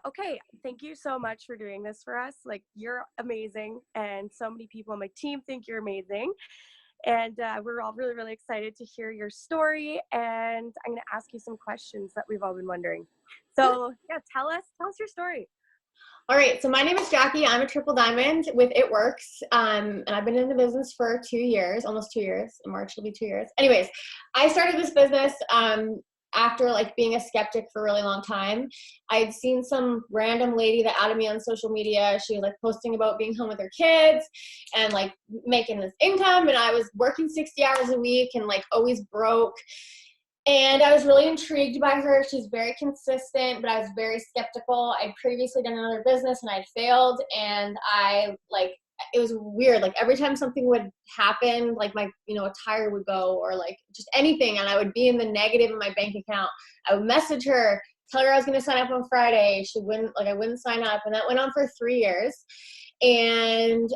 okay, thank you so much for doing this for us. Like, you're amazing, and so many people on my team think you're amazing. And we're all really, really excited to hear your story. And I'm going to ask you some questions that we've all been wondering. So, yeah, tell us your story. All right, so my name is Jackie. I'm a triple diamond with It Works, and I've been in the business for 2 years, almost 2 years. In March, it'll be 2 years. Anyways, I started this business after like being a skeptic for a really long time. I'd seen some random lady that added me on social media. She was like posting about being home with her kids and like making this income, and I was working 60 hours a week and like always broke. And I was really intrigued by her. She's very consistent, but I was very skeptical. I'd previously done another business and I'd failed, and it was weird. Like every time something would happen, like a tire would go or like just anything, and I would be in the negative in my bank account. I would message her, tell her I was going to sign up on Friday. I wouldn't sign up. And that went on for 3 years. And,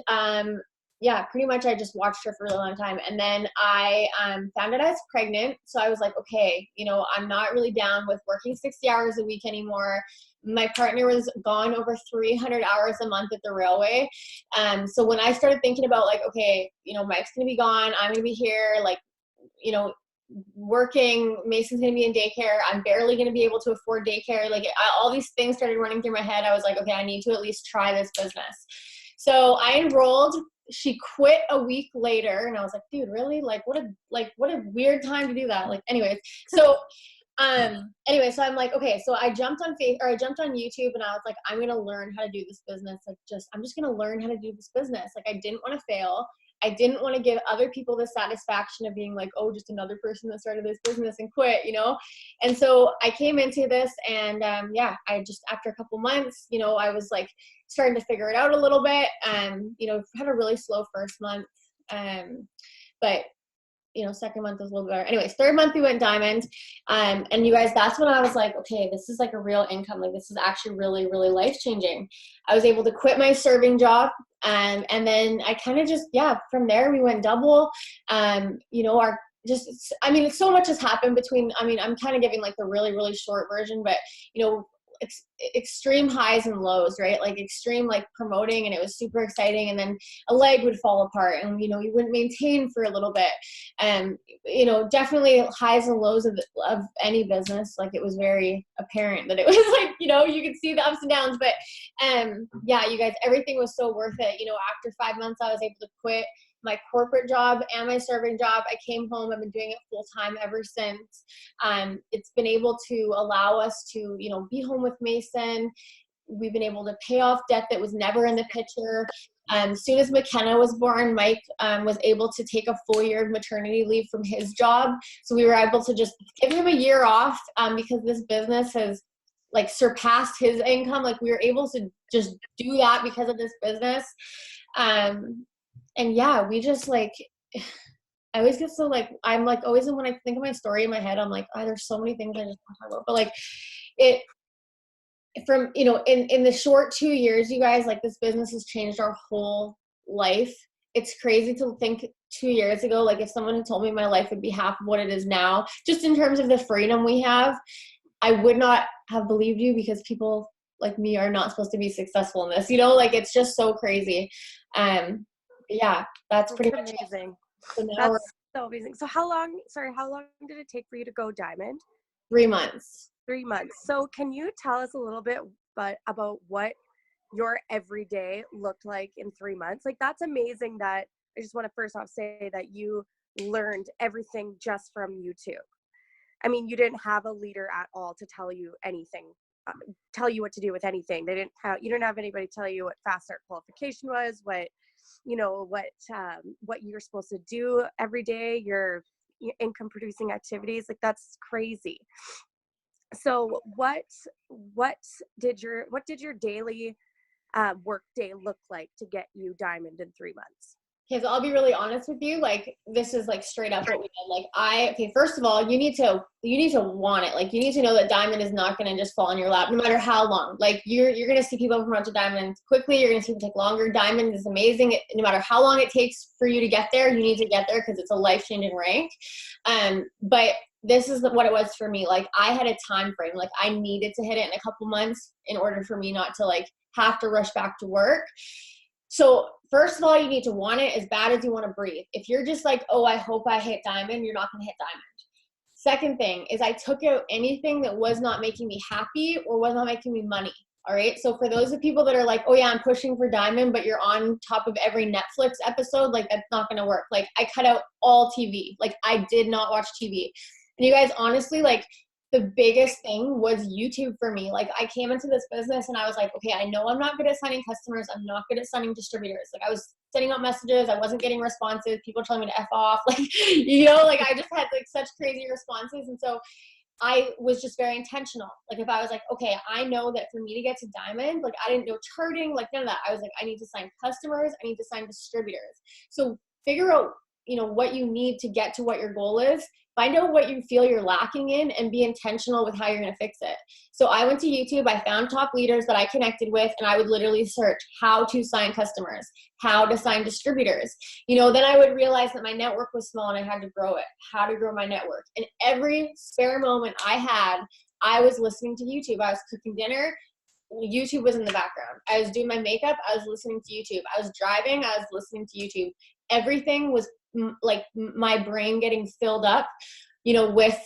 yeah, pretty much I just watched her for a really long time. And then I found out I was pregnant. So I was like, okay, I'm not really down with working 60 hours a week anymore. My partner was gone over 300 hours a month at the railway. So when I started thinking about like, okay, Mike's going to be gone. I'm going to be here, like, working. Mason's going to be in daycare. I'm barely going to be able to afford daycare. Like all these things started running through my head. I was like, okay, I need to at least try this business. So I enrolled. She quit a week later, and I was like, dude, really? Like, what a weird time to do that. Like, so I'm like, okay, so I jumped on YouTube, and I was like, I'm going to learn how to do this business. I'm just going to learn how to do this business. Like, I didn't want to fail. I didn't want to give other people the satisfaction of being like, oh, just another person that started this business and quit, And so I came into this, and I just, after a couple months, I was like starting to figure it out a little bit. Had a really slow first month. But second month was a little bit better. Anyways, third month we went diamond. And you guys, that's when I was like, okay, this is like a real income. Like this is actually really, really life-changing. I was able to quit my serving job. And then I kind of just, from there we went double. So much has happened between, I'm kind of giving like the really, really short version, but extreme highs and lows, right? Like extreme, like promoting, and it was super exciting. And then a leg would fall apart, and, you wouldn't maintain for a little bit. And, definitely highs and lows of any business. Like it was very apparent that it was like, you could see the ups and downs, but, you guys, everything was so worth it. After 5 months, I was able to quit my corporate job and my serving job. I came home. I've been doing it full time ever since. It's been able to allow us to, be home with Mason. We've been able to pay off debt that was never in the picture. As soon as McKenna was born, Mike was able to take a full year of maternity leave from his job. So we were able to just give him a year off because this business has like surpassed his income. Like we were able to just do that because of this business. And we just like, I always get so like, I'm like always when I think of my story in my head, I'm like, oh, there's so many things I just want to talk about. But like in the short 2 years, you guys, like this business has changed our whole life. It's crazy to think 2 years ago, like if someone had told me my life would be half of what it is now, just in terms of the freedom we have, I would not have believed you, because people like me are not supposed to be successful in this, like it's just so crazy. That's pretty much amazing. So that's so amazing. So how long did it take for you to go diamond? 3 months. 3 months. So can you tell us a little bit about what your everyday looked like in 3 months? Like that's amazing. That I just want to first off say that you learned everything just from YouTube. I mean, you didn't have a leader at all to tell you anything, tell you what to do with anything. You didn't have anybody tell you what fast start qualification was, what you're supposed to do every day, your income producing activities. Like that's crazy. So what did your daily work day look like to get you diamond in 3 months? Okay, so I'll be really honest with you. Like, this is like straight up what we did. Like first of all, you need to want it. Like you need to know that diamond is not going to just fall in your lap, no matter how long. Like you're going to see people promote to diamond quickly. You're going to see them take longer. Diamond is amazing. No matter how long it takes for you to get there, you need to get there because it's a life-changing rank. But this is what it was for me. Like I had a time frame, like I needed to hit it in a couple months in order for me not to like have to rush back to work. So first of all, you need to want it as bad as you want to breathe. If you're just like, oh, I hope I hit diamond, you're not going to hit diamond. Second thing is I took out anything that was not making me happy or was not making me money. All right. So for those of people that are like, oh yeah, I'm pushing for diamond, but you're on top of every Netflix episode, like that's not going to work. Like I cut out all TV. Like I did not watch TV. And you guys, honestly, like the biggest thing was YouTube for me. Like I came into this business and I was like, okay, I know I'm not good at signing customers. I'm not good at signing distributors. Like I was sending out messages. I wasn't getting responses. People telling me to F off. Like, you know, like I just had like such crazy responses. And so I was just very intentional. Like if I was like, okay, I know that for me to get to diamond, like I didn't know charting, like none of that. I was like, I need to sign customers. I need to sign distributors. So figure out, you know, what you need to get to what your goal is. Find out what you feel you're lacking in and be intentional with how you're going to fix it. So I went to YouTube, I found top leaders that I connected with, and I would literally search how to sign customers, how to sign distributors. You know, then I would realize that my network was small and I had to grow it, how to grow my network. And every spare moment I had, I was listening to YouTube. I was cooking dinner. YouTube was in the background. I was doing my makeup. I was listening to YouTube. I was driving. I was listening to YouTube. Everything was like my brain getting filled up, you know, with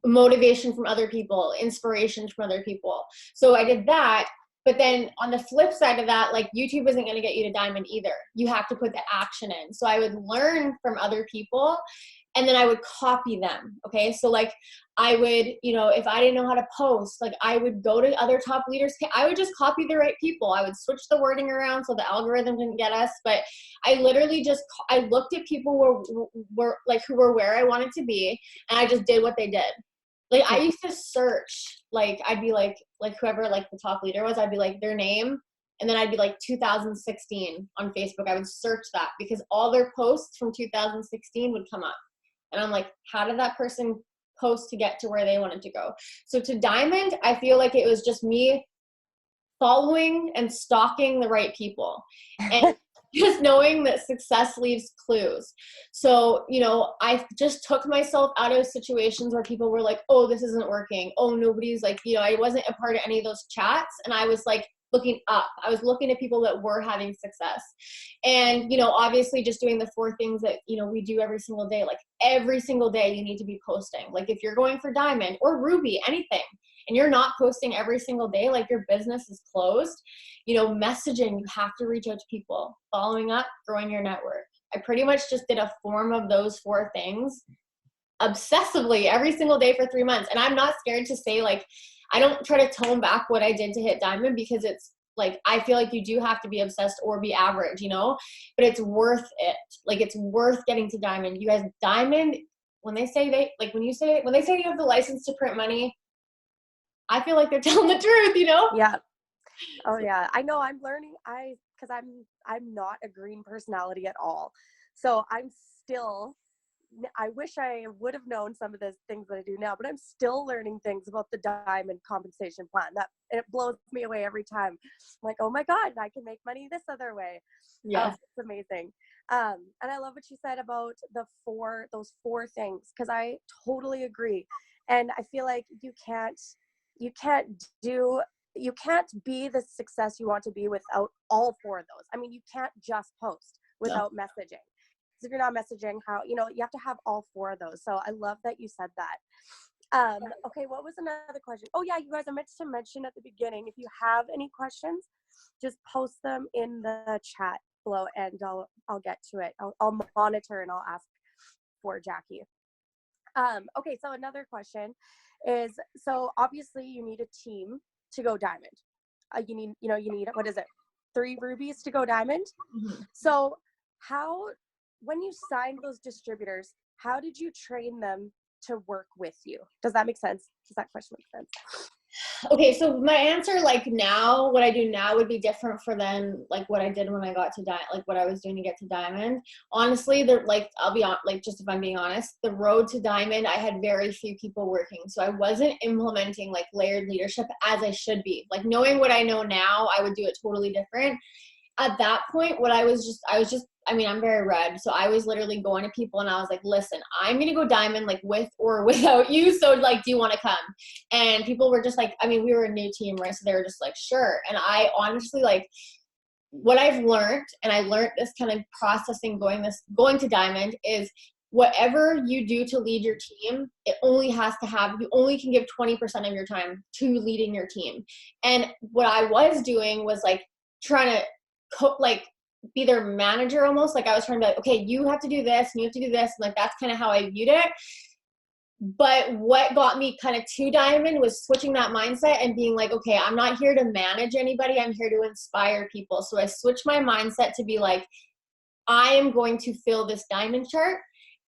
motivation from other people, inspiration from other people. So I did that. But then on the flip side of that, like YouTube isn't going to get you to diamond either. You have to put the action in. So I would learn from other people and then I would copy them. Okay. So like I would, you know, if I didn't know how to post, like I would go to other top leaders. I would just copy the right people. I would switch the wording around so the algorithm didn't get us. But I literally just, I looked at people were like, who were where I wanted to be. And I just did what they did. Like I used to search, like I'd be like whoever like the top leader was, I'd be like their name. And then I'd be like 2016 on Facebook. I would search that because all their posts from 2016 would come up. And I'm like, how did that person post to get to where they wanted to go? So to diamond, I feel like it was just me following and stalking the right people and just knowing that success leaves clues. So, you know, I just took myself out of situations where people were like, oh, this isn't working. Oh, nobody's like, you know, I wasn't a part of any of those chats. And I was like, looking up. I was looking at people that were having success. And, you know, obviously just doing the 4 things that, you know, we do every single day. Like every single day you need to be posting. Like if you're going for diamond or ruby, anything, and you're not posting every single day, like your business is closed, you know, messaging, you have to reach out to people, following up, growing your network. I pretty much just did a form of those 4 things obsessively every single day for 3 months. And I'm not scared to say, like, I don't try to tone back what I did to hit diamond because it's like, I feel like you do have to be obsessed or be average, you know, but it's worth it. Like it's worth getting to diamond. You guys, diamond, when they say when they say you have the license to print money, I feel like they're telling the truth, you know? Yeah. Oh yeah. I know I'm learning. Cause I'm not a green personality at all. So I wish I would have known some of the things that I do now, but I'm still learning things about the diamond compensation plan. That it blows me away every time. I'm like, oh my God, I can make money this other way. Yeah. It's amazing. And I love what you said about those 4 things, because I totally agree. And I feel like you can't be the success you want to be without all 4 of those. I mean, you can't just post without messaging. If you're not messaging, how, you know, you have to have all 4 of those. So I love that you said that. Okay, what was another question? Oh yeah, you guys, I meant to mention at the beginning, if you have any questions, just post them in the chat below and I'll get to it. I'll monitor and I'll ask for Jackie. Okay, so another question is, so obviously you need a team to go diamond. You need, what is it? 3 rubies to go diamond. Mm-hmm. So when you signed those distributors, how did you train them to work with you? Does that make sense? Does that question make sense? Okay, so my answer, like now, what I do now would be different for then, like what I did when I got to like what I was doing to get to diamond. Honestly, I'll be on, like, just if I'm being honest, the road to diamond, I had very few people working. So I wasn't implementing like layered leadership as I should be. Like knowing what I know now, I would do it totally different. At that point, I was just I mean, I'm very red. So I was literally going to people and I was like, listen, I'm going to go diamond, like with or without you. So like, do you want to come? And people were just like, I mean, we were a new team, right? So they were just like, sure. And I honestly, like, what I've learned, and I learned this kind of processing going to diamond, is whatever you do to lead your team, it only has to have, you only can give 20% of your time to leading your team. And what I was doing was like trying to be their manager almost. Like I was trying to be like, okay, you have to do this and you have to do this. And like, that's kind of how I viewed it. But what got me kind of to diamond was switching that mindset and being like, okay, I'm not here to manage anybody. I'm here to inspire people. So I switched my mindset to be like, I am going to fill this diamond chart.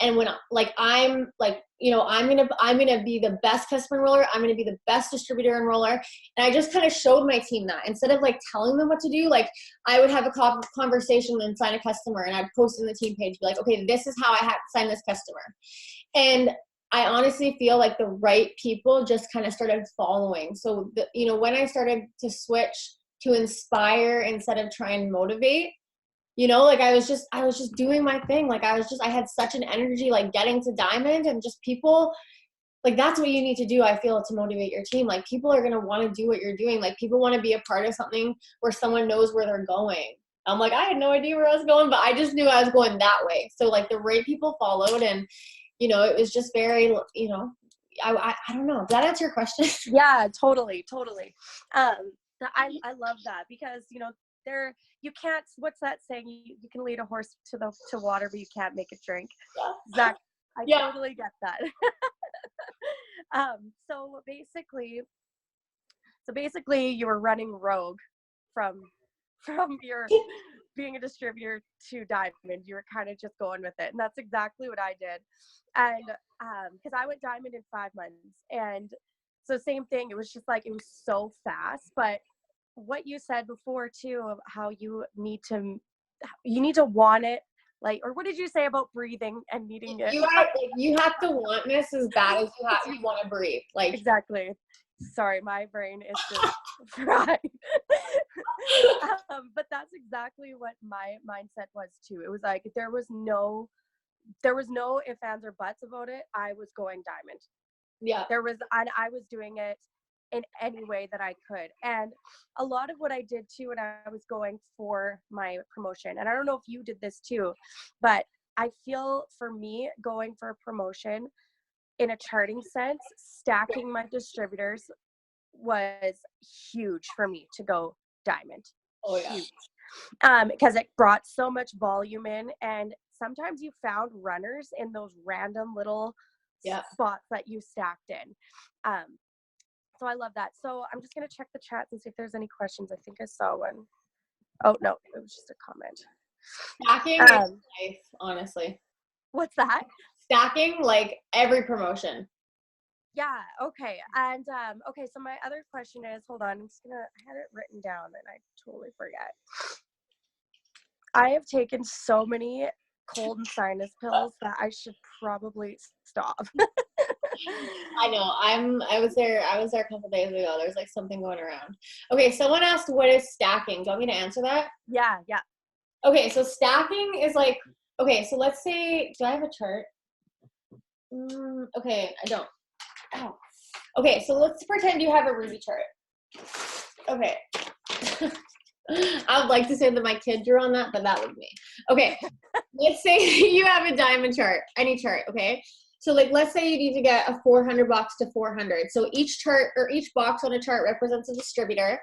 And when like, I'm like, you know, I'm going to be the best customer enroller. I'm going to be the best distributor enroller. And I just kind of showed my team that instead of like telling them what to do, like I would have a conversation and sign a customer and I'd post in the team page, be like, okay, this is how I have to sign this customer. And I honestly feel like the right people just kind of started following. So, you know, when I started to switch to inspire instead of try and motivate, you know, like I was just doing my thing. Like I had such an energy, like getting to diamond, and just people, like that's what you need to do. I feel, to motivate your team. Like people are going to want to do what you're doing. Like people want to be a part of something where someone knows where they're going. I'm like, I had no idea where I was going, but I just knew I was going that way. So like the right people followed, and, you know, it was just very, you know, I don't know. Does that answer your question? Yeah, totally. I love that because, you know, you can't, what's that saying? You can lead a horse to water, but you can't make it drink. Zach, I totally get that. So basically you were running rogue from your being a distributor to diamond. You were kind of just going with it, and that's exactly what I did. And because I went diamond in 5 months, and so same thing. It was just like, it was so fast. But what you said before too, of how you need to want it, like, or what did you say about breathing and needing it? You have to want this as bad as you want to breathe. Like exactly. Sorry, my brain is just fried. But that's exactly what my mindset was too. It was like there was no ifs, ands, or buts about it. I was going diamond. Yeah. And I was doing it in any way that I could. And a lot of what I did too when I was going for my promotion, and I don't know if you did this too, but I feel for me going for a promotion in a charting sense, stacking my distributors was huge for me to go diamond. Oh yeah. Huge. Because it brought so much volume in, and sometimes you found runners in those random little spots that you stacked in. So I love that. So I'm just going to check the chat and see if there's any questions. I think I saw one. Oh, no, it was just a comment. Stacking is life, honestly. What's that? Stacking, like every promotion. Yeah, okay. And, okay, so my other question is, hold on, I had it written down and I totally forget. I have taken so many cold and sinus pills that I should probably stop. I know. I was there a couple days ago. There's like something going around. Okay, someone asked, what is stacking? Do you want me to answer that? Yeah. Okay, so stacking is like, okay, so let's say, do I have a chart? Okay, I don't. Oh. Okay, so let's pretend you have a Ruby chart. Okay. I would like to say that my kid drew on that, but that was me. Okay, let's say you have a diamond chart, any chart, okay? So like, let's say you need to get a 400 box to 400. So each chart or each box on a chart represents a distributor,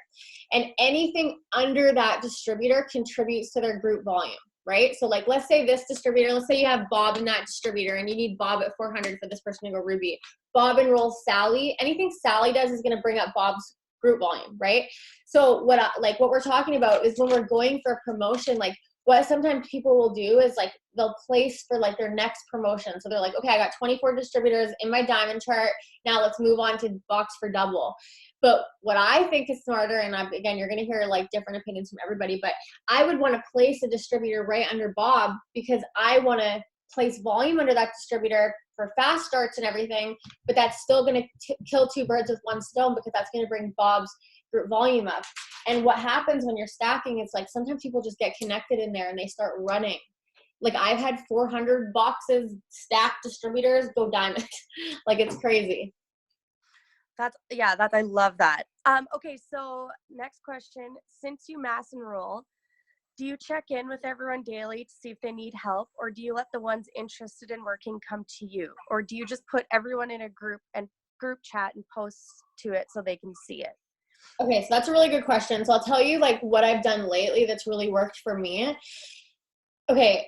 and anything under that distributor contributes to their group volume, right? So like, let's say this distributor, let's say you have Bob in that distributor and you need Bob at 400 for this person to go Ruby. Bob enrolls Sally. Anything Sally does is going to bring up Bob's group volume, right? So what we're talking about is when we're going for a promotion, like what sometimes people will do is like they'll place for like their next promotion. So they're like, okay, I got 24 distributors in my diamond chart. Now let's move on to box for double. But what I think is smarter, and again, you're going to hear like different opinions from everybody, but I would want to place a distributor right under Bob because I want to place volume under that distributor for fast starts and everything, but that's still going to kill two birds with one stone because that's going to bring Bob's group volume up. And what happens when you're stacking, it's like sometimes people just get connected in there and they start running. Like I've had 400 boxes stacked distributors go diamond. Like it's crazy. I love that. Okay, so next question. Since you mass enroll, do you check in with everyone daily to see if they need help, or do you let the ones interested in working come to you? Or do you just put everyone in a group chat and post to it so they can see it? Okay, so that's a really good question. So I'll tell you like what I've done lately that's really worked for me. Okay,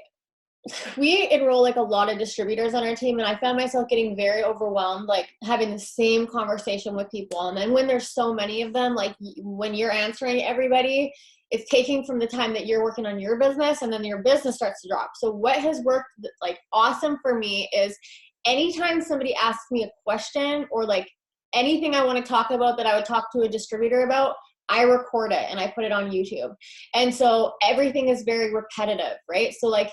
we enroll like a lot of distributors on our team, and I found myself getting very overwhelmed, like having the same conversation with people. And then when there's so many of them, like when you're answering everybody, it's taking from the time that you're working on your business, and then your business starts to drop. So what has worked like awesome for me is anytime somebody asks me a question or like anything I want to talk about that I would talk to a distributor about, I record it and I put it on YouTube. And so everything is very repetitive, right? So like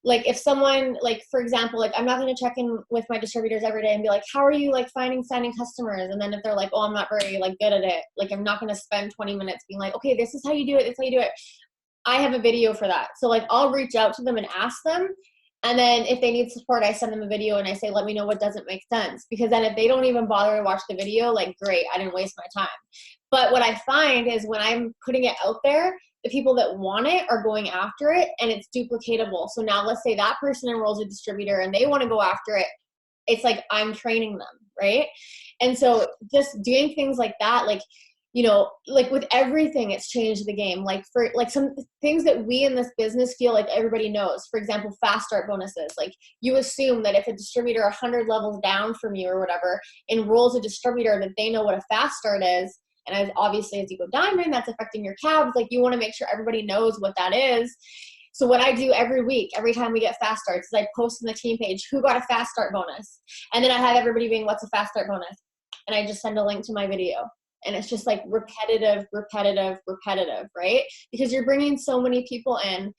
if someone, like for example, like I'm not going to check in with my distributors every day and be like, how are you like signing customers? And then if they're like, oh, I'm not very like good at it, like I'm not going to spend 20 minutes being like, okay, this is how you do it, this is how you do it. I have a video for that. So like I'll reach out to them and ask them. And then if they need support, I send them a video and I say, let me know what doesn't make sense. Because then if they don't even bother to watch the video, like great, I didn't waste my time. But what I find is when I'm putting it out there, the people that want it are going after it and it's duplicatable. So now let's say that person enrolls a distributor and they want to go after it. It's like I'm training them, right? And so just doing things like that, like, you know, like with everything, it's changed the game. Like for like some things that we in this business feel like everybody knows, for example, fast start bonuses. Like you assume that if a distributor 100 levels down from you or whatever enrolls a distributor, that they know what a fast start is. And as obviously as you go diamond, that's affecting your cabs. Like you want to make sure everybody knows what that is. So what I do every week, every time we get fast starts, is I post on the team page, who got a fast start bonus? And then I have everybody being, what's a fast start bonus? And I just send a link to my video. And it's just like repetitive, right? Because you're bringing so many people in.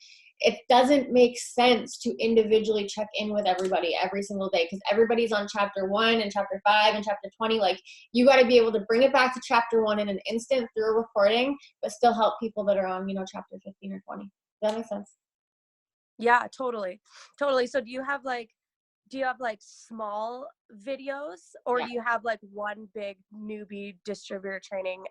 It doesn't make sense to individually check in with everybody every single day because everybody's on chapter 1 and chapter 5 and chapter 20. Like you got to be able to bring it back to chapter 1 in an instant through a recording, but still help people that are on, you know, chapter 15 or 20. Does that make sense? Yeah, totally. So do you have like small videos, or Yeah. do you have like one big newbie distributor training,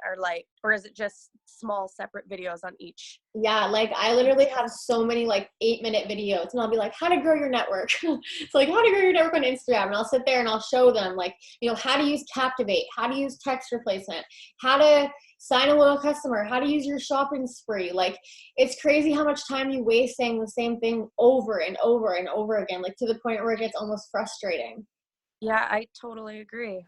or is it just small separate videos on each? Yeah, like I literally have so many like 8-minute videos and I'll be like, how to grow your network. It's like how to grow your network on Instagram. And I'll sit there and I'll show them like, you know, how to use Captivate, how to use text replacement, how to sign a loyal customer, how to use your shopping spree. Like it's crazy how much time you waste saying the same thing over and over and over again, like to the point where it gets almost frustrating. Yeah, I totally agree.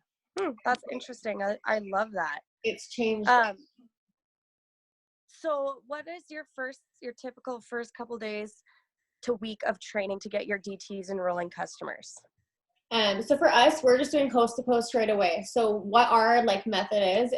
That's interesting. I love that. It's changed. Um, so what is your typical first couple days to week of training to get your DTs enrolling customers? So for us, we're just doing post to post right away. So what our like method is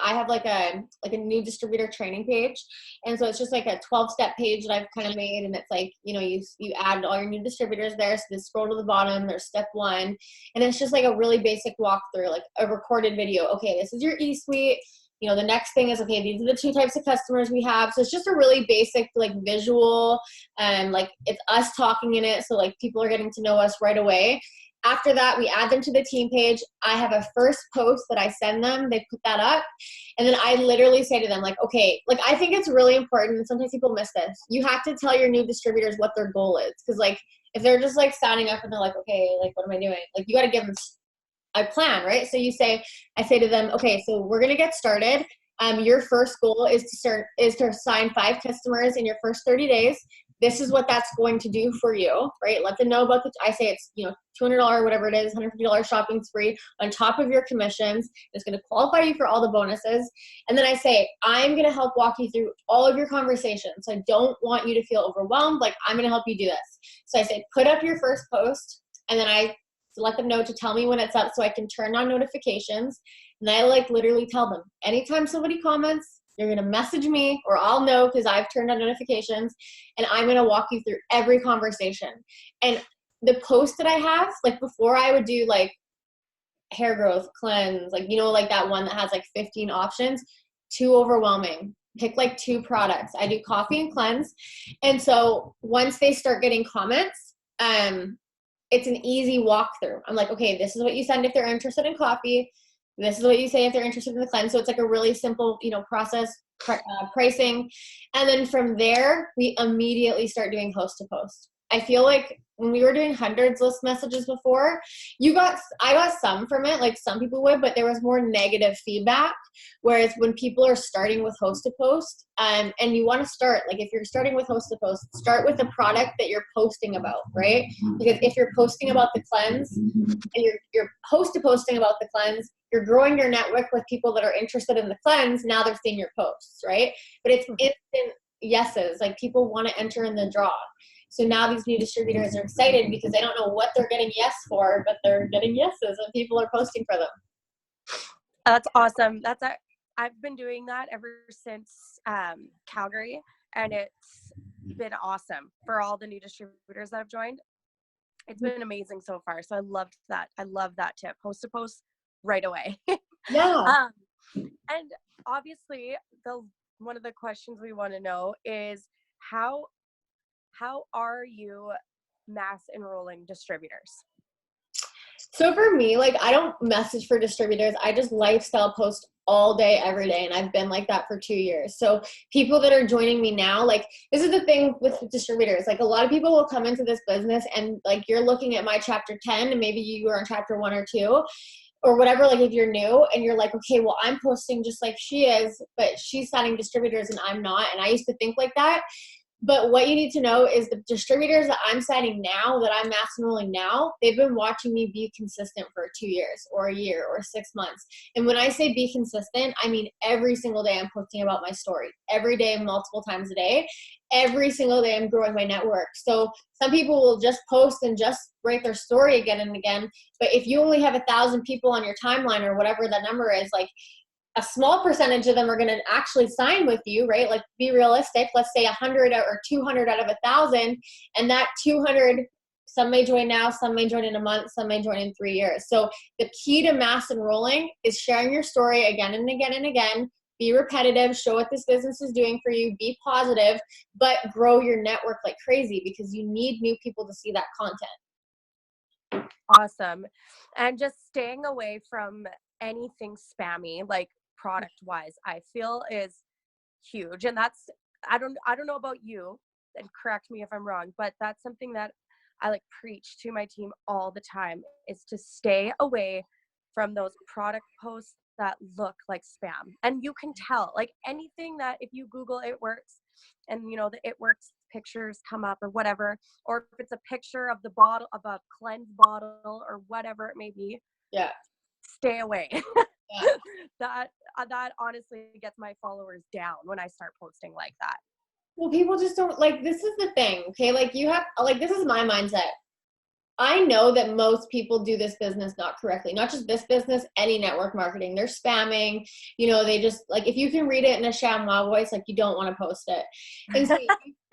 I have like a new distributor training page. And so it's just like a 12-step page that I've kind of made. And it's like, you know, you add all your new distributors there. So just scroll to the bottom, there's step 1. And it's just like a really basic walkthrough, like a recorded video. Okay, this is your e-suite. You know, the next thing is, okay, these are the 2 types of customers we have. So it's just a really basic, like visual, and like it's us talking in it. So like people are getting to know us right away. After that, we add them to the team page. I have a first post that I send them. They put that up. And then I literally say to them, like, okay, like I think it's really important. And sometimes people miss this. You have to tell your new distributors what their goal is. Because like if they're just like signing up and they're like, okay, like what am I doing? Like you got to give them a plan, right? So I say to them, okay, so we're going to get started. Your first goal is to sign 5 customers in your first 30 days. This is what that's going to do for you, right? Let them know about I say it's, you know, $200, whatever it is, $150 shopping spree on top of your commissions. It's going to qualify you for all the bonuses. And then I say, I'm going to help walk you through all of your conversations. So I don't want you to feel overwhelmed. Like I'm going to help you do this. So I say, put up your first post, and then I let them know to tell me when it's up so I can turn on notifications. And I like literally tell them, anytime somebody comments, you're going to message me or I'll know because I've turned on notifications, and I'm going to walk you through every conversation. And the post that I have, like before I would do like hair growth, cleanse, like, you know, like that one that has like 15 options, too overwhelming. pick like 2 products. I do coffee and cleanse. And so once they start getting comments, it's an easy walkthrough. I'm like, okay, this is what you send if they're interested in coffee. This is what you say if they're interested in the cleanse. So it's like a really simple, process, pricing. And then from there, we immediately start doing host to post. I feel like when we were doing hundreds list messages before, I got some from it, like some people would, but there was more negative feedback. Whereas when people are starting with host to post, and you want to start, like if you're starting with host to post, start with the product that you're posting about, right? Because if you're posting about the cleanse and you're host to posting about the cleanse, you're growing your network with people that are interested in the cleanse. Now they're seeing your posts, right? But it's instant yeses, like people want to enter in the draw. So now these new distributors are excited because they don't know what they're getting yes for, but they're getting yeses and people are posting for them. That's awesome. I've been doing that ever since Calgary, and it's been awesome for all the new distributors that have joined. It's been amazing so far. So I loved that. I love that tip. Host to post right away. Yeah. And obviously, one of the questions we want to know is how are you mass enrolling distributors? So for me, like I don't message for distributors. I just lifestyle post all day, every day. And I've been like that for 2 years. So people that are joining me now, like this is the thing with distributors. Like a lot of people will come into this business and like you're looking at my chapter 10 and maybe you were on chapter 1 or 2 or whatever, like if you're new and you're like, okay, well, I'm posting just like she is, but she's signing distributors and I'm not. And I used to think like that. But what you need to know is the distributors that I'm signing now, that I'm mass enrolling now, they've been watching me be consistent for 2 years or a year or 6 months. And when I say be consistent, I mean every single day I'm posting about my story. Every day, multiple times a day. Every single day I'm growing my network. So some people will just post and just write their story again and again. But if you only have 1,000 people on your timeline or whatever that number is, like a small percentage of them are going to actually sign with you, right? Like be realistic. Let's say 100 or 200 out of 1,000, and that 200, some may join now, some may join in a month, some may join in 3 years. So the key to mass enrolling is sharing your story again and again and again. Be repetitive, show what this business is doing for you, be positive, but grow your network like crazy because you need new people to see that content. Awesome. And just staying away from anything spammy, like product wise, I feel is huge. And that's, I don't know about you, and correct me if I'm wrong, but that's something that I like preach to my team all the time, is to stay away from those product posts that look like spam. And you can tell, like anything that if you Google It Works and the It Works pictures come up or whatever, or if it's a picture of the bottle, of a cleanse bottle or whatever it may be, Yeah. stay away. Yeah. That honestly gets my followers down when I start posting like that. Well, people just don't, like, this is the thing, okay? Like you have, like, this is my mindset. I know that most people do this business not correctly, not just this business, any network marketing. They're spamming, they just, like, if you can read it in a chamois voice, like, you don't want to post it. And so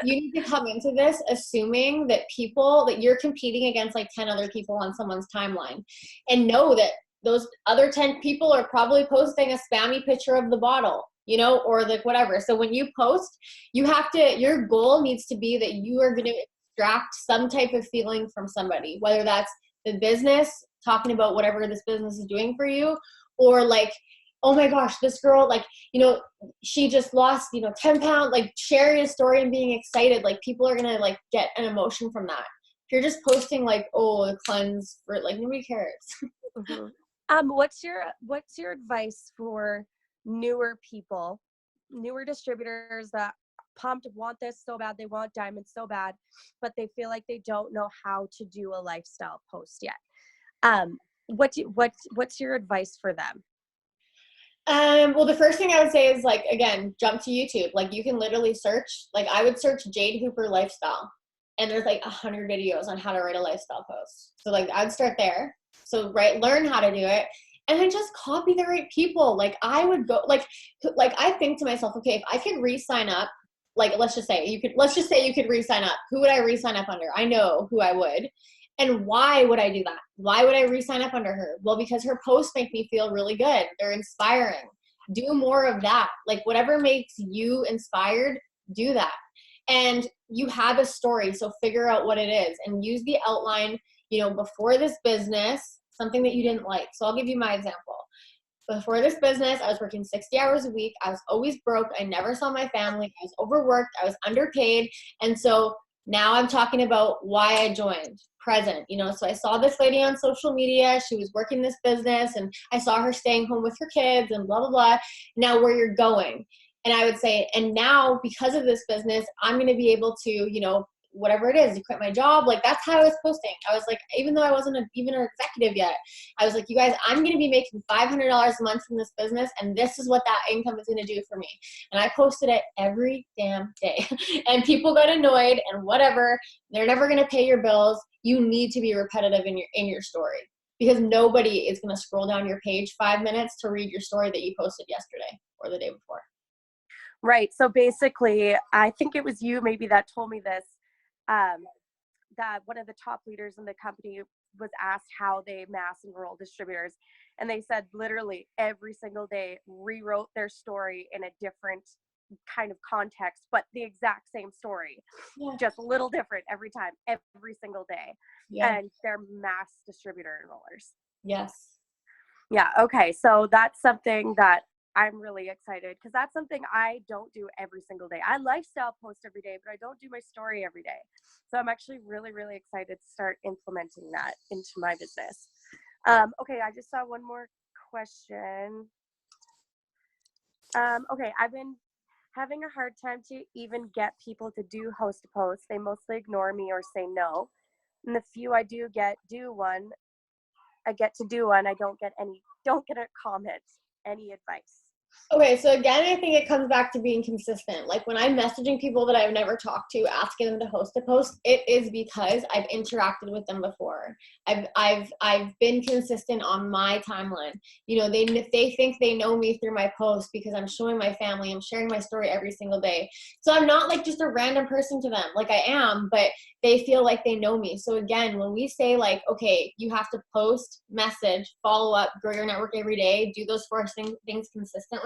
you need to come into this assuming that that you're competing against like 10 other people on someone's timeline, and know that those other 10 people are probably posting a spammy picture of the bottle, or like whatever. So when you post, your goal needs to be that you are going to extract some type of feeling from somebody, whether that's the business talking about whatever this business is doing for you, or like, oh my gosh, this girl, like, she just lost, 10 pounds, like sharing a story and being excited. Like people are going to like get an emotion from that. If you're just posting like, oh, the cleanse for, like, nobody cares. Mm-hmm. What's your advice for newer people, newer distributors that pumped, want this so bad, they want diamonds so bad, but they feel like they don't know how to do a lifestyle post yet? What's your advice for them? Well, the first thing I would say is, like, again, jump to YouTube. Like you can literally search, like I would search Jade Hooper lifestyle, and there's like 100 videos on how to write a lifestyle post. So like I'd start there. So learn how to do it, and then just copy the right people. Like I would go, like I think to myself, okay, if I could re-sign up, like let's just say you could re-sign up. Who would I re-sign up under? I know who I would. And why would I do that? Why would I re-sign up under her? Well, because her posts make me feel really good. They're inspiring. do more of that. Like whatever makes you inspired, do that. And you have a story, so figure out what it is and use the outline, you know, before this business, something that you didn't like. So I'll give you my example. Before this business, I was working 60 hours a week. I was always broke. I never saw my family. I was overworked. I was underpaid. And so now I'm talking about why I joined. Present, you know, so I saw this lady on social media. She was working this business and I saw her staying home with her kids and blah, blah, blah. Now where you're going. And I would say, and now because of this business, I'm going to be able to, you know, whatever it is, to quit my job. Like that's how I was posting. I was like, even though I wasn't even an executive yet, I was like, you guys, I'm going to be making $500 a month from this business. And this is what that income is going to do for me. And I posted it every damn day and people got annoyed and whatever. They're never going to pay your bills. You need to be repetitive in your story because nobody is going to scroll down your page 5 minutes to read your story that you posted yesterday or the day before. Right. So basically, I think it was you maybe that told me this, that one of the top leaders in the company was asked how they mass enroll distributors. And they said literally every single day rewrote their story in a different kind of context, but the exact same story, just a little different every time, every single day. Yeah. And they're mass distributor enrollers. Yes. Yeah. Okay. So that's something that I'm really excited because that's something I don't do every single day. I lifestyle post every day, but I don't do my story every day. So I'm actually really, really excited to start implementing that into my business. Okay, I just saw one more question. Okay, I've been having a hard time to even get people to do host a post. They mostly ignore me or say no. And the few I do get to do one, I don't get a comment. Any advice? Okay, so again, I think it comes back to being consistent. Like when I'm messaging people that I've never talked to, asking them to host a post, it is because I've interacted with them before. I've been consistent on my timeline. You know, they think they know me through my post because I'm showing my family, I'm sharing my story every single day. So I'm not like just a random person to them. Like I am, but they feel like they know me. So again, when we say like, okay, you have to post, message, follow up, grow your network every day, do those four things consistently,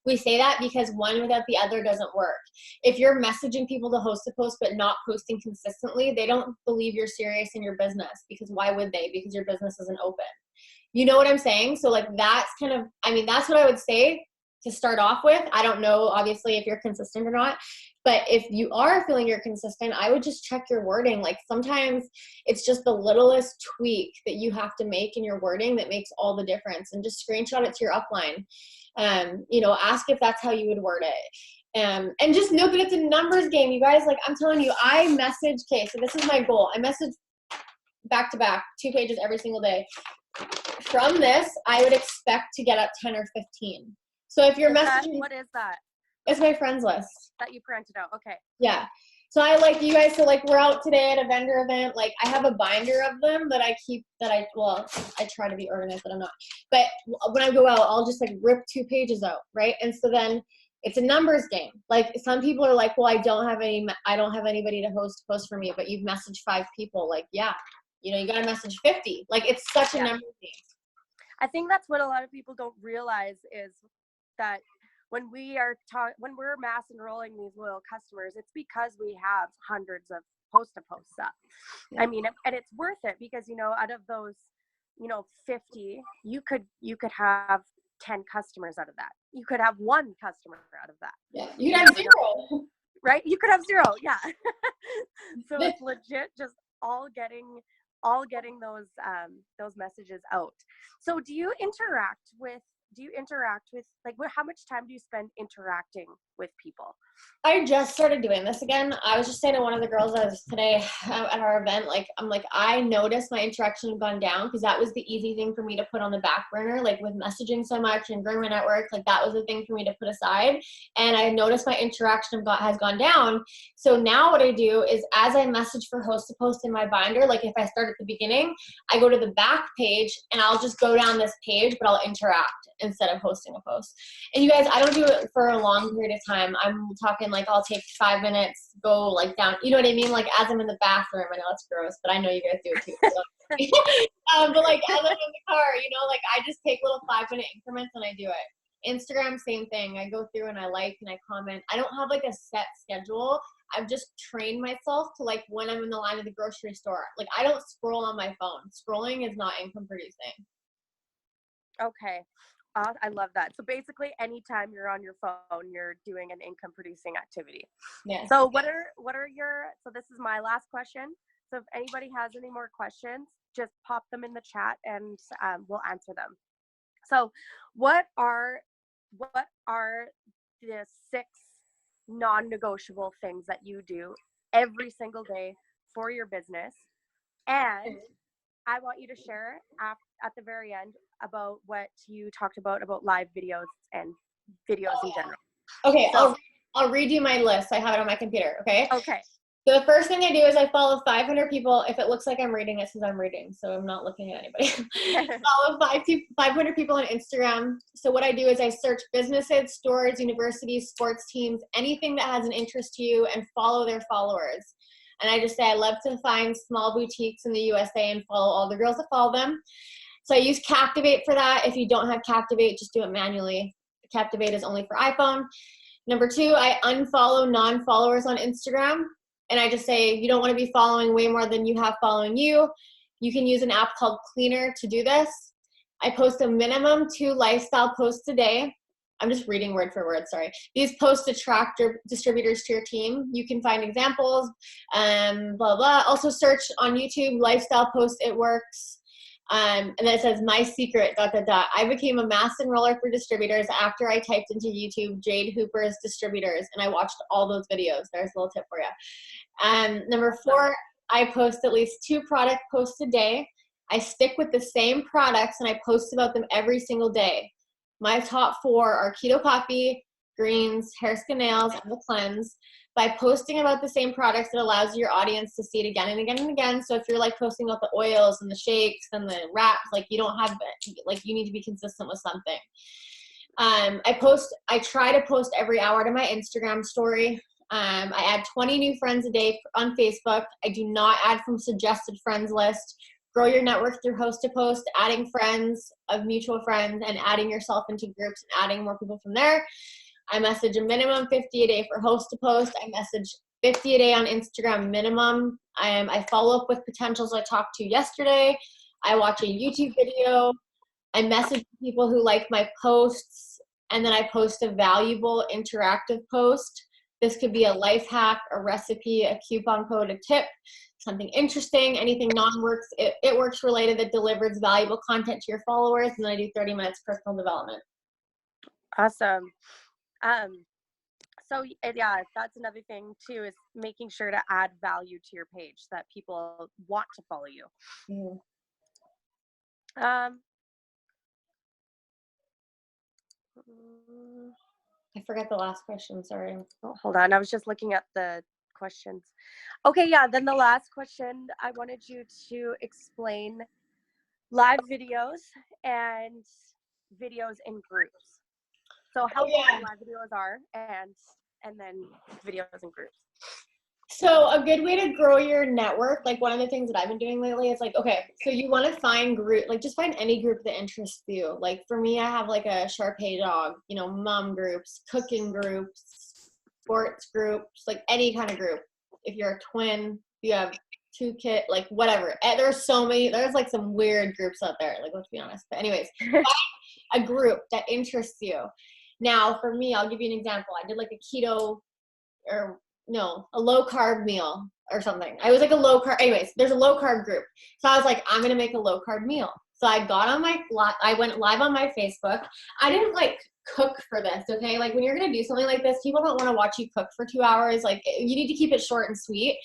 we say that because one without the other doesn't work. If you're messaging people to host a post but not posting consistently, they don't believe you're serious in your business because why would they? Because your business isn't open. You know what I'm saying? So like that's kind of, I mean, that's what I would say to start off with. I don't know, obviously, if you're consistent or not. But if you are feeling you're consistent, I would just check your wording. Like sometimes it's just the littlest tweak that you have to make in your wording that makes all the difference. And just screenshot it to your upline. You know, ask if that's how you would word it. And just know that it's a numbers game, you guys. Like I'm telling you, I message, okay, so this is my goal. I message back to back, 2 pages every single day. From this, I would expect to get up 10 or 15. So if you're messaging, what is that? It's my friends list. That you printed out, okay. Yeah. So I like you guys, so like we're out today at a vendor event, like I have a binder of them that I keep, I try to be organized, but I'm not. But when I go out, I'll just like rip 2 pages out, right? And so then it's a numbers game. Like some people are like, well, I don't have anybody to host for me, but you've messaged 5 people. Like, yeah, you know, you got to message 50. Like it's such a numbers game. I think that's what a lot of people don't realize is that when we're mass enrolling these loyal customers, it's because we have hundreds of post-to-post stuff. Yeah. I mean, and it's worth it because, you know, out of those, you know, 50, you could have 10 customers out of that. You could have 1 customer out of that. Yeah, you could have 0. Right? You could have 0. Yeah. So it's legit just all getting those messages out. So do you interact with like how much time do you spend interacting with people? I just started doing this again. I was just saying to one of the girls that was today at our event, like, I'm like, I noticed my interaction had gone down because that was the easy thing for me to put on the back burner, like with messaging so much and growing my network, like that was the thing for me to put aside. And I noticed my interaction has gone down. So now what I do is as I message for host to post in my binder, like if I start at the beginning, I go to the back page and I'll just go down this page, but I'll interact instead of hosting a post. And you guys, I don't do it for a long period of time. I'm talking like I'll take 5 minutes, go like down, you know what I mean? Like as I'm in the bathroom, I know it's gross, but I know you guys do it too. But like as I'm in the car, you know, like I just take little 5-minute increments and I do it. Instagram, same thing. I go through and I like and I comment. I don't have like a set schedule. I've just trained myself to like when I'm in the line of the grocery store. Like I don't scroll on my phone. Scrolling is not income producing. Okay. I love that. So basically anytime you're on your phone, you're doing an income producing activity. Yes. So what are your, so this is my last question. So if anybody has any more questions, just pop them in the chat and we'll answer them. So what are the 6 non-negotiable things that you do every single day for your business? And I want you to share at the very end about what you talked about live videos and videos in general. Okay, So, I'll read you my list. I have it on my computer, okay? Okay. So the first thing I do is I follow 500 people. If it looks like I'm reading, it's because I'm reading, so I'm not looking at anybody. Follow 500 people on Instagram. So what I do is I search businesses, stores, universities, sports teams, anything that has an interest to you, and follow their followers. And I just say I love to find small boutiques in the USA and follow all the girls that follow them. So I use Captivate for that. If you don't have Captivate, just do it manually. Captivate is only for iPhone. Number 2, I unfollow non-followers on Instagram. And I just say, you don't want to be following way more than you have following you. You can use an app called Cleaner to do this. I post a minimum 2 lifestyle posts a day. I'm just reading word for word, sorry. These posts attract distributors to your team. You can find examples, blah, blah. Also search on YouTube, lifestyle post, it works. And then it says, my secret, ... I became a mass enroller for distributors after I typed into YouTube, Jade Hooper's distributors, and I watched all those videos. There's a little tip for you. Number 4, I post at least 2 product posts a day. I stick with the same products and I post about them every single day. My top 4 are keto coffee, greens, hair, skin, nails, and the cleanse. By posting about the same products, it allows your audience to see it again and again and again. So if you're like posting about the oils and the shakes and the wraps, like you don't have, like you need to be consistent with something. I try to post every hour to my Instagram story. I add 20 new friends a day on Facebook. I do not add from suggested friends list. Grow your network through host to post, adding friends of mutual friends and adding yourself into groups and adding more people from there. I message a minimum 50 a day for host to post. I message 50 a day on Instagram minimum. I follow up with potentials I talked to yesterday. I watch a YouTube video. I message people who like my posts, and then I post a valuable interactive post. This could be a life hack, a recipe, a coupon code, a tip, something interesting, anything non-works, it works related that delivers valuable content to your followers, and then I do 30 minutes personal development. Awesome. So yeah, that's another thing too, is making sure to add value to your page so that people want to follow you. I forgot the last question, sorry. Oh, hold on, I was just looking at the questions. Okay, yeah, then the last question, I wanted you to explain live videos and videos in groups. So how important live videos are, and then videos in groups. So a good way to grow your network, like one of the things that I've been doing lately is like, okay, so you want to find group, like just find any group that interests you. Like for me, I have like a Shar-Pei dog, you know, mom groups, cooking groups, sports groups, like any kind of group. If you're a twin, you have 2 kids, like whatever. And there's so many, there's like some weird groups out there, like let's be honest. But anyways, find a group that interests you. Now for me, I'll give you an example. I did like a keto a low carb meal or something. I was like a low carb, anyways, there's a low carb group. So I was like, I'm going to make a low carb meal. So I got on I went live on my Facebook. I didn't like cook for this. Okay. Like when you're going to do something like this, people don't want to watch you cook for 2 hours. Like you need to keep it short and sweet.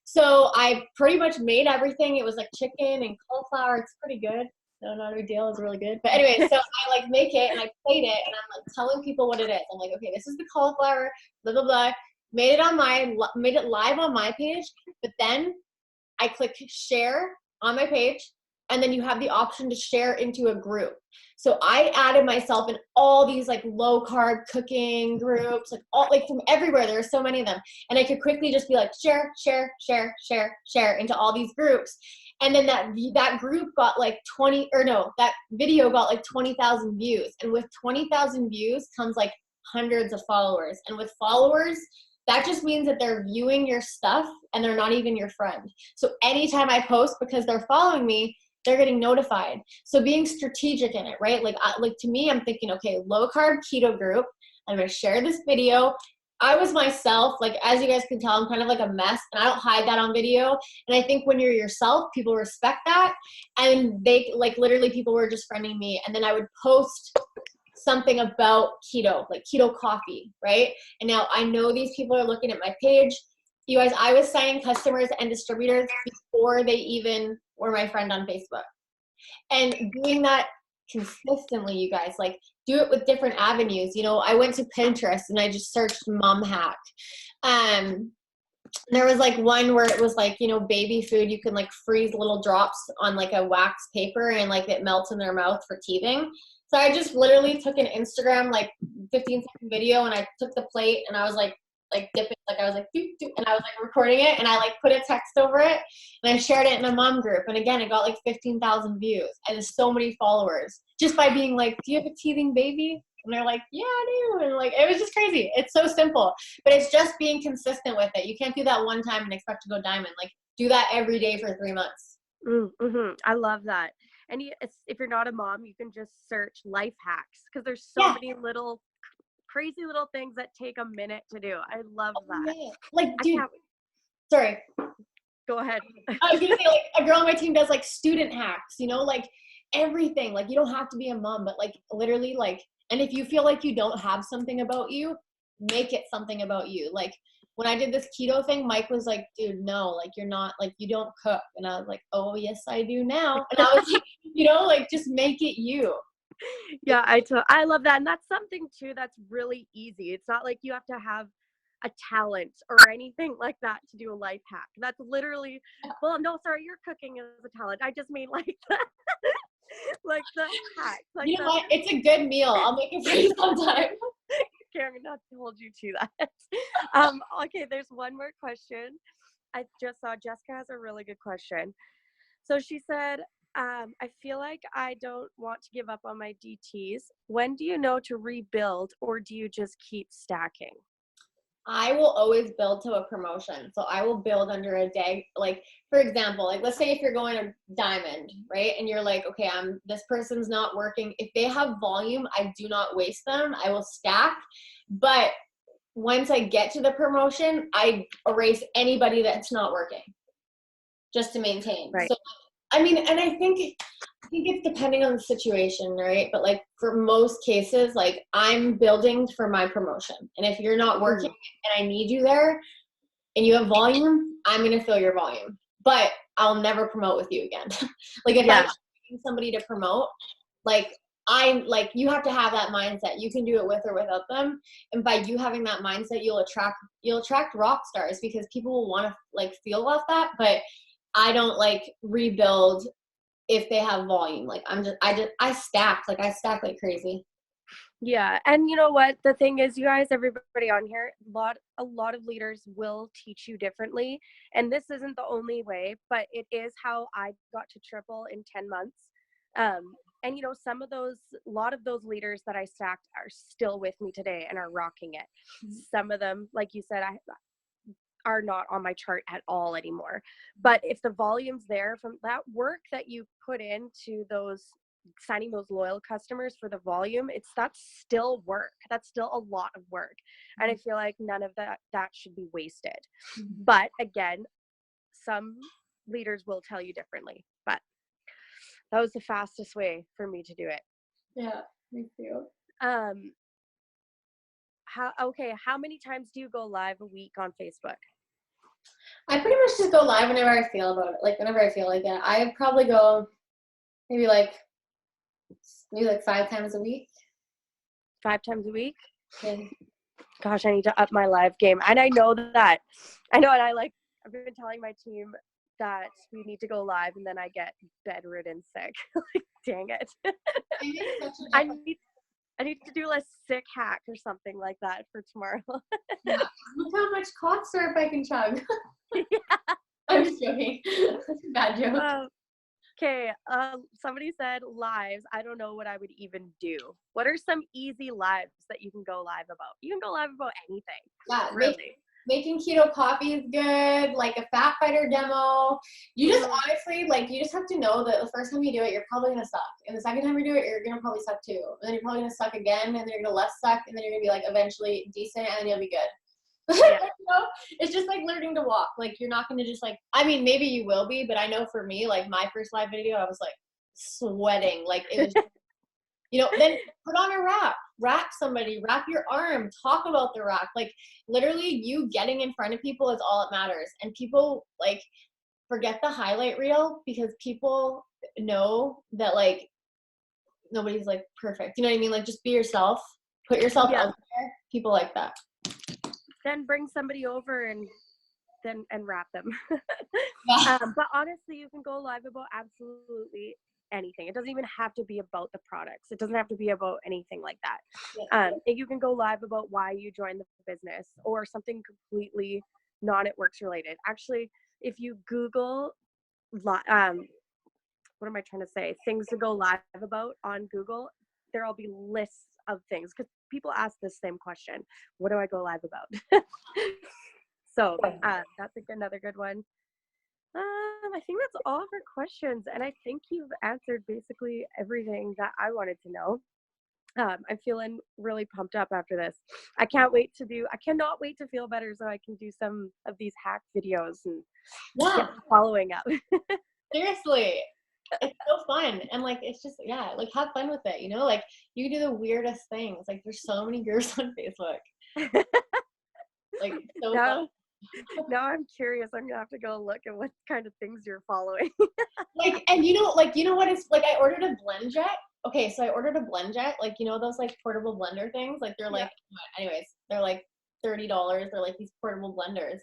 So I pretty much made everything. It was like chicken and cauliflower. It's pretty good. No, not a big deal. It's really good. But anyway, so I like make it and I plate it and I'm like telling people what it is. I'm like, okay, this is the cauliflower, blah, blah, blah. Made it live on my page, but then I click share on my page and then you have the option to share into a group. So I added myself in all these like low carb cooking groups, like all like from everywhere. There are so many of them. And I could quickly just be like, share, share, share, share, share into all these groups. And then that group got like that video got like 20,000 views. And with 20,000 views comes like hundreds of followers. And with followers, that just means that they're viewing your stuff and they're not even your friend. So anytime I post, because they're following me, they're getting notified. So being strategic in it, right? Like to me, I'm thinking, okay, low carb keto group. I'm going to share this video. I was myself, like, as you guys can tell, I'm kind of like a mess and I don't hide that on video. And I think when you're yourself, people respect that. And they like literally people were just friending me. And then I would post something about keto, like keto coffee, right? And now I know these people are looking at my page. You guys, I was signing customers and distributors before they even were my friend on Facebook. And doing that consistently, you guys, like do it with different avenues. You know, I went to Pinterest and I just searched mom hack. There was like one where it was like, you know, baby food, you can like freeze little drops on like a wax paper and like it melts in their mouth for teething. So I just literally took an Instagram like 15-second video and I took the plate and I was like dipping, like I was like doop, doop, and I was like recording it and I like put a text over it and I shared it in a mom group. And again, it got like 15,000 views and so many followers just by being like, do you have a teething baby? And they're like, yeah, I do. And like, it was just crazy. It's so simple, but it's just being consistent with it. You can't do that one time and expect to go diamond. Like do that every day for 3 months. Mm-hmm. I love that. And if you're not a mom, you can just search life hacks because there's so many little crazy little things that take a minute to do. I love that. Yeah. Like, dude, sorry. Go ahead. I was gonna say, like, a girl on my team does like student hacks, you know, like everything. Like, you don't have to be a mom, but like literally, like, and if you feel like you don't have something about you, make it something about you. Like when I did this keto thing, Mike was like, dude, no, like you're not, like you don't cook. And I was like, oh yes, I do now. And I was like, you know, like just make it you. Yeah, I love that. And that's something too that's really easy. It's not like you have to have a talent or anything like that to do a life hack. That's literally, well, no, sorry, your cooking is a talent. I just mean like the, like the hack. Like you know what? It's a good meal. I'll make it for you sometime. Karen, not to hold you to that. Okay, there's one more question. I just saw Jessica has a really good question. So she said, I feel like I don't want to give up on my DTs. When do you know to rebuild or do you just keep stacking? I will always build to a promotion. So I will build under a day. Like, for example, like let's say if you're going to diamond, right? And you're like, okay, this person's not working. If they have volume, I do not waste them. I will stack. But once I get to the promotion, I erase anybody that's not working just to maintain. Right. So, I mean, and I think it's depending on the situation, right? But like for most cases, like I'm building for my promotion. And if you're not working and I need you there and you have volume, I'm going to fill your volume. But I'll never promote with you again. Like if I'm choosing somebody to promote, like you have to have that mindset. You can do it with or without them. And by you having that mindset, you'll attract rock stars because people will want to like feel off that. But I don't like rebuild if they have volume. Like I stack like crazy. Yeah. And you know what? The thing is, you guys, everybody on here, a lot of leaders will teach you differently. And this isn't the only way, but it is how I got to triple in 10 months. And you know, a lot of those leaders that I stacked are still with me today and are rocking it. Some of them, like you said, are not on my chart at all anymore. But if the volume's there from that work that you put into signing those loyal customers for the volume, that's still work. That's still a lot of work. And I feel like none of that should be wasted. But again, some leaders will tell you differently, but that was the fastest way for me to do it. Yeah, me too. How many times do you go live a week on Facebook? I pretty much just go live whenever I feel about it. Like whenever I feel like it. I probably go maybe like 5 times a week. 5 times a week? Yeah. Gosh, I need to up my live game. And I know that. And I've been telling my team that we need to go live and then I get bedridden sick. Like, dang it. It makes such a I difference. need to do a sick hack or something like that for tomorrow. Yeah. Look how much cough syrup I can chug. Yeah. I'm just joking. That's a bad joke. Okay. Somebody said lives. I don't know what I would even do. What are some easy lives that you can go live about? You can go live about anything. Yeah, Really. making keto coffee is good, like a fat fighter demo. You just honestly, like, you just have to know that the first time you do it, you're probably gonna suck. And the second time you do it, you're gonna probably suck too. And then you're probably gonna suck again, and then you're gonna less suck, and then you're gonna be like eventually decent, and then you'll be good. Yeah. You know, it's just like learning to walk. Like, you're not gonna just like, I mean, maybe you will be, but I know for me, like my first live video, I was like sweating. Like, it was, you know, then put on a wrap somebody, wrap your arm, talk about the wrap. Like, literally you getting in front of people is all that matters. And people like forget the highlight reel because people know that like nobody's like perfect. You know what I mean? Like, just be yourself, put yourself Yeah. out there. People like that. Then bring somebody over and wrap them. Yeah. But honestly, you can go live about absolutely anything. It doesn't even have to be about the products. It doesn't have to be about anything like that. You can go live about why you joined the business or something completely non-it works related. Actually, if you Google, what am I trying to say? Things to go live about on Google, there'll be lists of things because people ask this same question. What do I go live about? So that's another good one. I think that's all of our questions, and I think you've answered basically everything that I wanted to know. I'm feeling really pumped up after this. I cannot wait to feel better so I can do some of these hack videos and get following up. Seriously. It's so fun. And like, it's just, yeah, like have fun with it, you know? Like, you can do the weirdest things. Like, there's so many groups on Facebook. Like, so fun. Now I'm curious. I'm gonna have to go look at what kind of things you're following. Like, and you know what it's like, I ordered a blend jet. Okay, so I ordered a blend jet, like, you know, those like portable blender things, like they're like, anyways, they're like $30. They're like these portable blenders.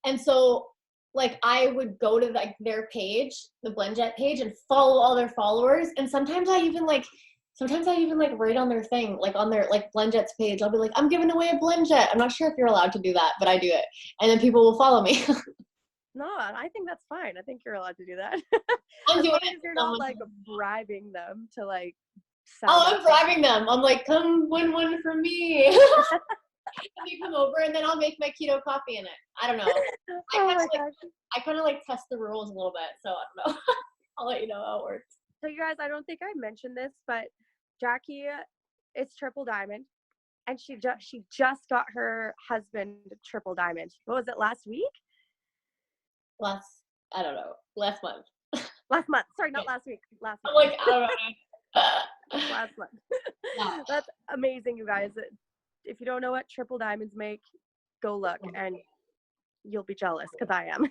And so like I would go to like their page, the blend jet page, and follow all their followers. And sometimes I even like write on their thing, like on their like blend jet's page, I'll be like, I'm giving away a blend jet. I'm not sure if you're allowed to do that, but I do it. And then people will follow me. No, I think that's fine. I think you're allowed to do that. I'm As doing long it. as you're not like bribing them to like Oh, sign I'm up. bribing them. I'm like, come win one for me. And they come over, and then I'll make my keto coffee in it. I don't know. Oh my gosh. I kind of like test the rules a little bit, so I don't know. I'll let you know how it works. So you guys, I don't think I mentioned this, but Jackie is triple diamond, and she just got her husband triple diamond. What was it, last week? I don't know, last month. Last month. Sorry, not last week. Last I'm month. like, I don't know. Last month. Yeah. That's amazing, you guys. If you don't know what triple diamonds make, go look, and you'll be jealous because I am.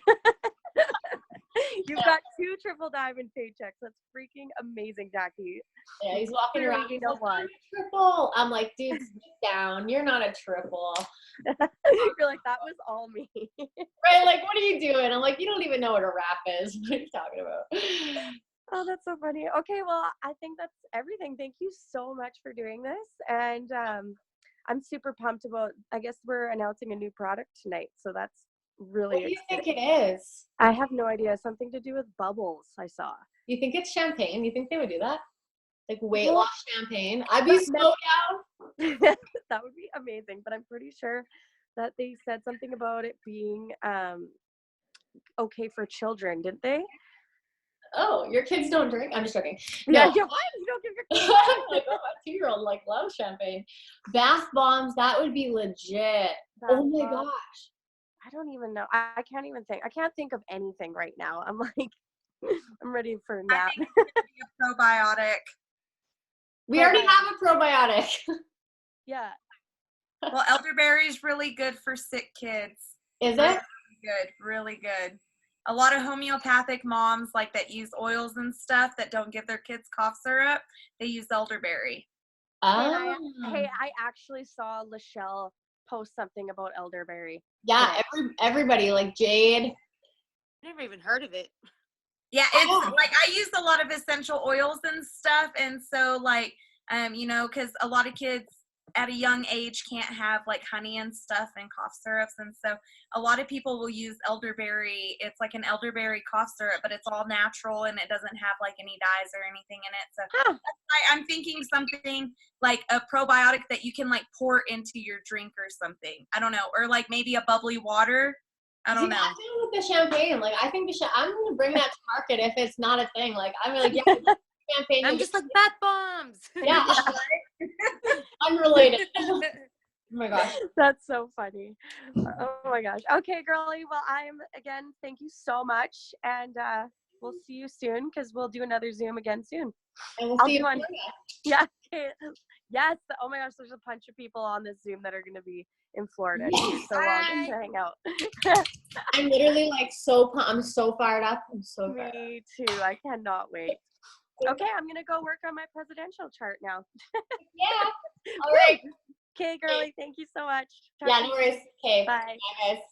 You've got 2 triple diamond paychecks. That's freaking amazing, Jackie. Yeah, he's walking around. You know what? Triple. I'm like, dude, sit down. You're not a triple. You're like, that was all me. Right? Like, what are you doing? I'm like, you don't even know what a wrap is. What are you talking about? Oh, that's so funny. Okay, well, I think that's everything. Thank you so much for doing this. And I'm super pumped about, I guess we're announcing a new product tonight. So that's really What do you exciting. think it is? I have no idea. Something to do with bubbles, I saw. You think it's champagne? You think they would do that? Like weight loss champagne? I'd be so down. That would be amazing. But I'm pretty sure that they said something about it being okay for children, didn't they? Oh, your kids don't drink? I'm just joking. Yeah, No. yeah, what? You don't give your kids Like, oh, my 2-year-old like loves champagne. Bath bombs, that would be legit. Oh my gosh. I don't even know. I can't even think. I can't think of anything right now. I'm like, I'm ready for a nap. I think it's gonna be a probiotic. We already have a probiotic. Yeah. Well, elderberry is really good for sick kids. Is really, it? really good. A lot of homeopathic moms like that use oils and stuff that don't give their kids cough syrup, they use elderberry. Oh. Hey, I actually saw Lachelle post something about elderberry. Yeah, everybody, like Jade, never even heard of it. Yeah, it's like I use a lot of essential oils and stuff, and so like you know, because a lot of kids at a young age can't have like honey and stuff and cough syrups, and so a lot of people will use elderberry. It's like an elderberry cough syrup, but it's all natural and it doesn't have like any dyes or anything in it. So that's why I'm thinking something like a probiotic that you can like pour into your drink or something. I don't know, or like maybe a bubbly water. I don't know. I think with the champagne, like I think I'm gonna bring that to market if it's not a thing. Like I'm like, yeah, champagne. I'm just like bath bombs. Yeah, unrelated. Oh my gosh. That's so funny. Oh my gosh. Okay, girly. Well, again, thank you so much. And we'll see you soon because we'll do another Zoom again soon. And we'll I'll see do you. one. Yeah. Okay. Yes. Oh my gosh, there's a bunch of people on this Zoom that are going to be in Florida too. So we'll all get to hang out. I'm literally like I'm so fired up. I'm so fired up. Me too. I cannot wait. Okay, I'm going to go work on my presidential chart now. Yeah. All right. Okay, girly. Thank you so much. Yeah, no worries. Okay. Bye. Bye, guys.